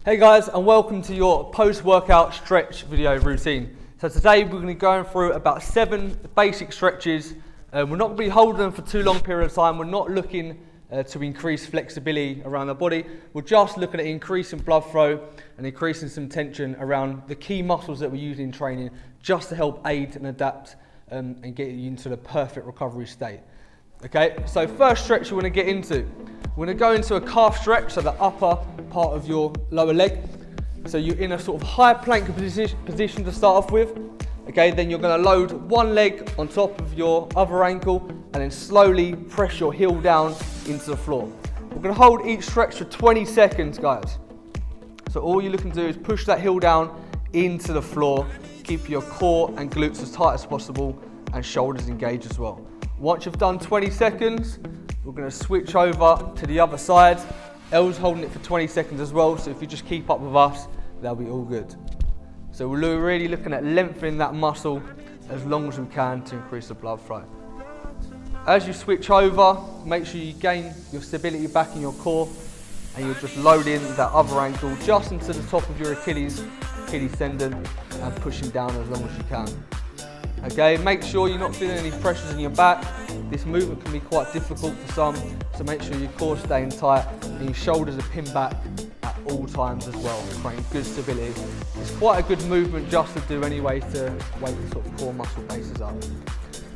Hey guys, and welcome to your post-workout stretch video routine. So today we're going to be going through about 7 basic stretches. We're not going to be holding them for too long period of time. We're not looking to increase flexibility around the body. We're just looking at increasing blood flow and increasing some tension around the key muscles that we use in training, just to help aid and adapt and get you into the perfect recovery state. Okay, so first stretch we want to get into. We're going to go into a calf stretch, so the upper part of your lower leg. So you're in a sort of high plank position to start off with. Okay, then you're going to load one leg on top of your other ankle and then slowly press your heel down into the floor. We're going to hold each stretch for 20 seconds, guys. So all you're looking to do is push that heel down into the floor. Keep your core and glutes as tight as possible and shoulders engaged as well. Once you've done 20 seconds, we're going to switch over to the other side. Elle's holding it for 20 seconds as well, so if you just keep up with us, that'll be all good. So we're really looking at lengthening that muscle as long as we can to increase the blood flow. As you switch over, make sure you gain your stability back in your core and you'll just load in that other ankle just into the top of your Achilles tendon and pushing down as long as you can. Okay, make sure you're not feeling any pressures in your back. This movement can be quite difficult for some, so make sure your core is staying tight and your shoulders are pinned back at all times as well, creating good stability. It's quite a good movement just to do anyway to wake the sort of core muscle bases up.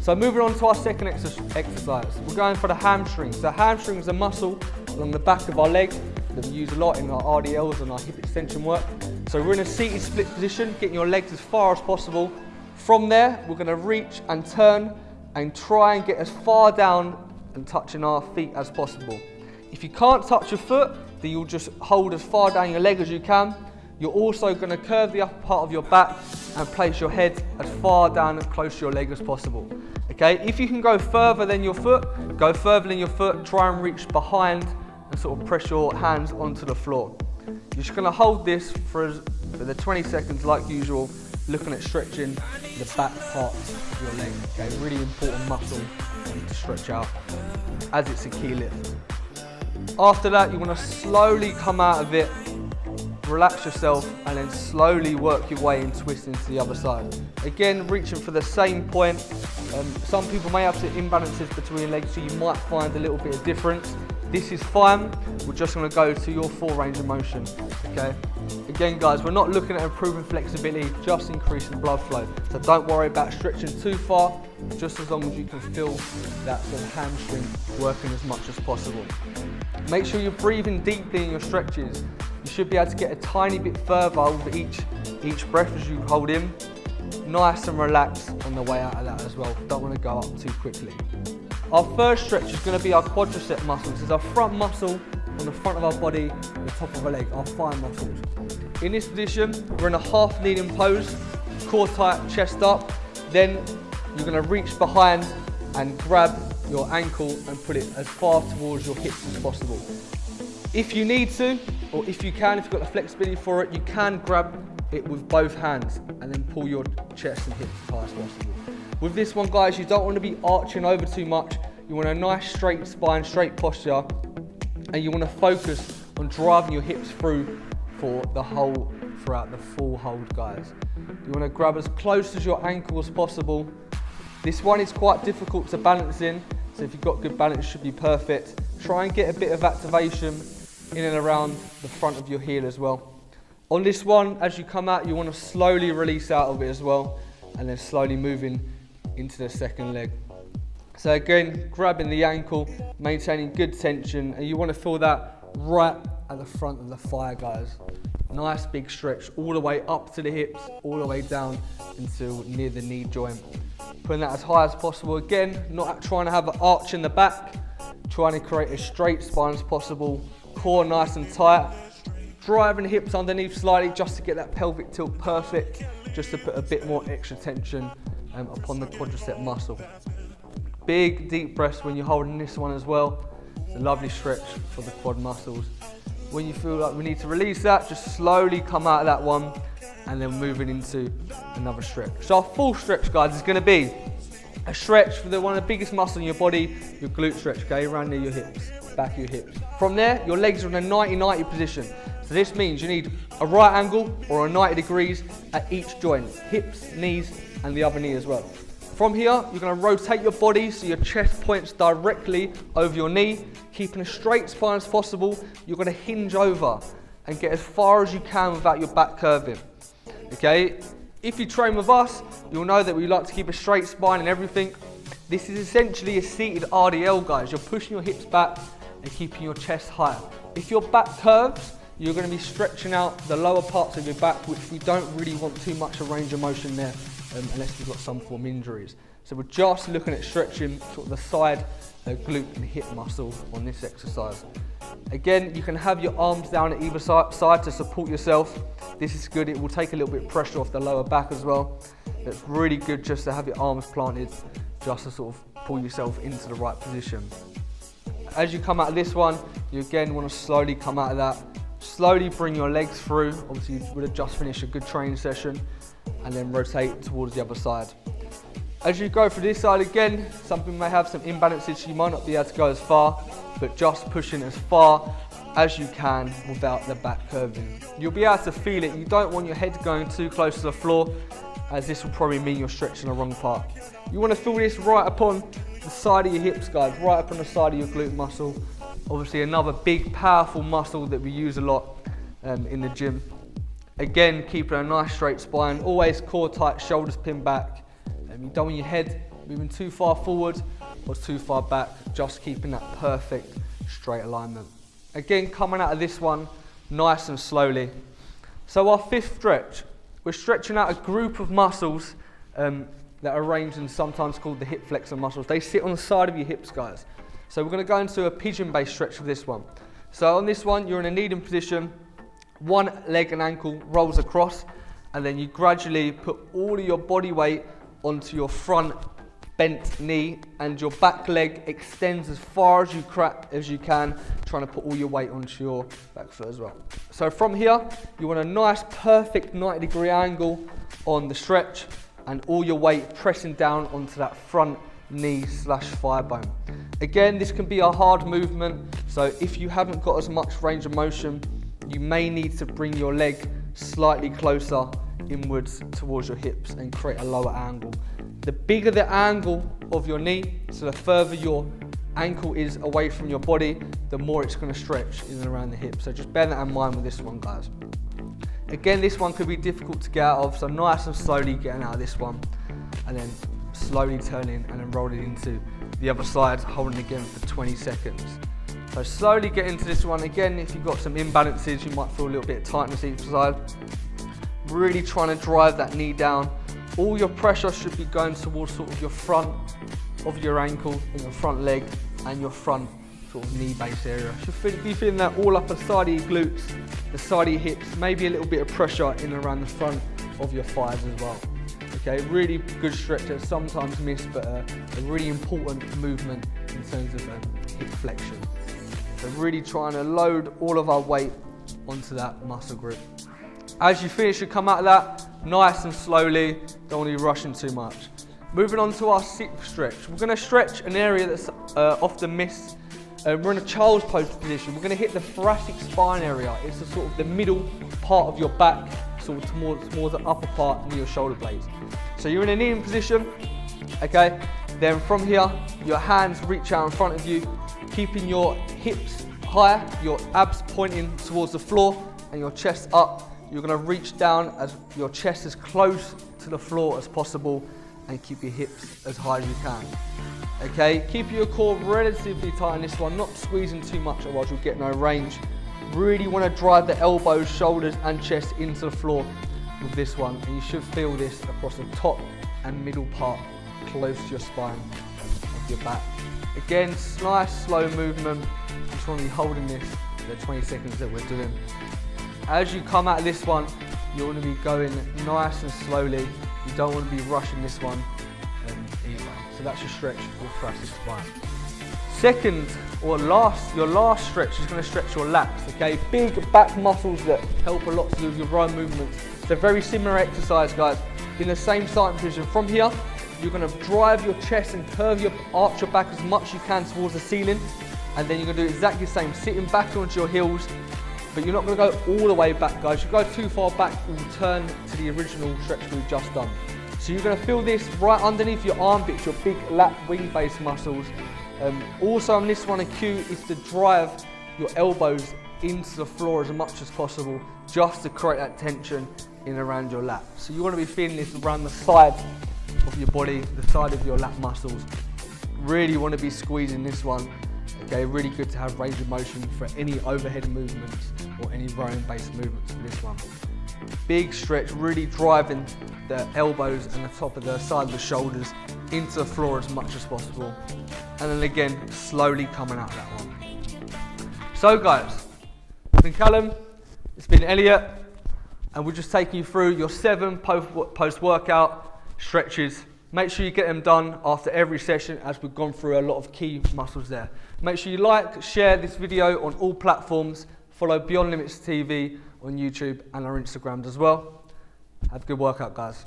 So moving on to our second exercise, we're going for the hamstrings. The hamstring is a muscle along the back of our leg that we use a lot in our RDLs and our hip extension work. So we're in a seated split position, getting your legs as far as possible. From there, we're going to reach and turn and try and get as far down and touching our feet as possible. If you can't touch your foot, then you'll just hold as far down your leg as you can. You're also going to curve the upper part of your back and place your head as far down and close to your leg as possible. Okay, if you can go further than your foot, go further than your foot, try and reach behind and sort of press your hands onto the floor. You're just going to hold this for the 20 seconds like usual, looking at stretching the back part of your leg. Okay, really important muscle to stretch out as it's a key lift. After that, you want to slowly come out of it, relax yourself, and then slowly work your way and twist into the other side. Again, reaching for the same point. Some people may have some imbalances between your legs, so you might find a little bit of difference. This is fine. We're just going to go to your full range of motion. Okay. Again, guys, we're not looking at improving flexibility, just increasing blood flow. So don't worry about stretching too far, just as long as you can feel that sort of hamstring working as much as possible. Make sure you're breathing deeply in your stretches. You should be able to get a tiny bit further with each breath as you hold in. Nice and relaxed on the way out of that as well. Don't want to go up too quickly. Our first stretch is going to be our quadricep muscles. This is our front muscle on the front of our body, the top of our leg, our thigh muscles. In this position, we're in a half kneeling pose, core tight, chest up. Then you're going to reach behind and grab your ankle and put it as far towards your hips as possible. If you need to, or if you can, if you've got the flexibility for it, you can grab it with both hands and then pull your chest and hips as high as possible. With this one, guys, you don't want to be arching over too much. You want a nice straight spine, straight posture, and you want to focus on driving your hips through for the whole, throughout the full hold, guys. You want to grab as close as your ankle as possible. This one is quite difficult to balance in, so if you've got good balance, it should be perfect. Try and get a bit of activation in and around the front of your heel as well. On this one, as you come out, you want to slowly release out of it as well, and then slowly moving into the second leg. So again, grabbing the ankle, maintaining good tension, and you want to feel that right at the front of the thigh, guys. Nice big stretch all the way up to the hips, all the way down until near the knee joint. Putting that as high as possible. Again, not trying to have an arch in the back, trying to create a straight spine as possible, core nice and tight. Driving the hips underneath slightly just to get that pelvic tilt perfect, just to put a bit more extra tension upon the quadricep muscle. Big deep breaths when you're holding this one as well. It's a lovely stretch for the quad muscles. When you feel like we need to release that, just slowly come out of that one and then moving into another stretch. So our full stretch, guys, is going to be a stretch for one of the biggest muscles in your body, your glute stretch, okay, around near your hips, back of your hips. From there, your legs are in a 90-90 position. So this means you need a right angle or a 90 degrees at each joint, hips, knees, and the other knee as well. From here, you're going to rotate your body so your chest points directly over your knee, keeping a straight spine as possible. You're going to hinge over and get as far as you can without your back curving. Okay? If you train with us, you'll know that we like to keep a straight spine and everything. This is essentially a seated RDL, guys. You're pushing your hips back and keeping your chest higher. If your back curves, you're going to be stretching out the lower parts of your back, which we don't really want too much of range of motion there, unless we've got some form of injuries. So we're just looking at stretching sort of the side glute and hip muscle on this exercise. Again, you can have your arms down at either side to support yourself. This is good. It will take a little bit of pressure off the lower back as well. It's really good just to have your arms planted, just to sort of pull yourself into the right position. As you come out of this one, you again want to slowly come out of that. Slowly bring your legs through. Obviously, you would have just finished a good training session, and then rotate towards the other side. As you go for this side again, something may have some imbalances, so you might not be able to go as far, but just pushing as far as you can without the back curving. You'll be able to feel it. You don't want your head going too close to the floor, as this will probably mean you're stretching the wrong part. You want to feel this right upon the side of your hips, guys, right up on the side of your glute muscle. Obviously another big, powerful muscle that we use a lot in the gym. Again, keeping a nice straight spine, always core tight, shoulders pinned back. You don't want your head moving too far forward or too far back, just keeping that perfect straight alignment. Again, coming out of this one, nice and slowly. So our fifth stretch, we're stretching out a group of muscles that are arranged and sometimes called the hip flexor muscles. They sit on the side of your hips, guys. So we're going to go into a pigeon-based stretch for this one. So on this one, you're in a kneeling position, one leg and ankle rolls across, and then you gradually put all of your body weight onto your front bent knee, and your back leg extends as far as you can, trying to put all your weight onto your back foot as well. So from here, you want a nice, perfect 90-degree angle on the stretch, and all your weight pressing down onto that front knee / thigh bone. Again, this can be a hard movement, so if you haven't got as much range of motion, you may need to bring your leg slightly closer inwards towards your hips and create a lower angle. The bigger the angle of your knee, so the further your ankle is away from your body, the more it's going to stretch in and around the hip. So just bear that in mind with this one, guys. Again, this one could be difficult to get out of, so nice and slowly getting out of this one, and then slowly turning and then rolling into the other side, holding again for 20 seconds. So slowly get into this one. Again, if you've got some imbalances, you might feel a little bit of tightness each side. Really trying to drive that knee down. All your pressure should be going towards sort of your front of your ankle and your front leg and your front sort of knee base area. You should be feeling that all up the side of your glutes, the side of your hips, maybe a little bit of pressure in and around the front of your thighs as well. Okay, really good stretch that's sometimes missed, but a really important movement in terms of hip flexion. So really trying to load all of our weight onto that muscle group. As you finish, you come out of that nice and slowly, don't want to be rushing too much. Moving on to our sixth stretch. We're going to stretch an area that's often missed. We're in a child's pose position. We're going to hit the thoracic spine area. It's the sort of the middle part of your back, sort of towards the upper part near your shoulder blades. So you're in a kneeling position, okay? Then from here, your hands reach out in front of you, keeping your hips higher, your abs pointing towards the floor, and your chest up. You're going to reach down as your chest is close to the floor as possible, and keep your hips as high as you can. Okay, keep your core relatively tight in this one, not squeezing too much otherwise you'll get no range. Really want to drive the elbows, shoulders and chest into the floor with this one, and you should feel this across the top and middle part close to your spine of your back. Again, nice slow movement. Just want to be holding this for the 20 seconds that we're doing. As you come out of this one, you want to be going nice and slowly. You don't want to be rushing this one either. So that's your stretch for thoracic spine. Second or your last stretch is going to stretch your lats. Okay, big back muscles that help a lot to do with your rowing movements. It's a very similar exercise, guys. In the same starting position. From here, you're going to drive your chest and arch your back as much as you can towards the ceiling, and then you're going to do exactly the same, sitting back onto your heels, but you're not going to go all the way back, guys. If you go too far back, you'll return to the original stretch we've just done. So you're going to feel this right underneath your armpits, your big lat wing base muscles. Also on this one, a cue is to drive your elbows into the floor as much as possible, just to create that tension in around your lat. So you want to be feeling this around the side of your body, the side of your lat muscles. Really want to be squeezing this one. Okay, really good to have range of motion for any overhead movements or any rowing based movements for this one. Big stretch, really driving the elbows and the top of the side of the shoulders into the floor as much as possible. And then again, slowly coming out that one. So guys, it's been Callum, it's been Elliot, and we're just taking you through your 7 post-workout stretches. Make sure you get them done after every session, as we've gone through a lot of key muscles there. Make sure you like, share this video on all platforms, follow Beyond Limits TV on YouTube and our Instagrams as well. Have a good workout, guys.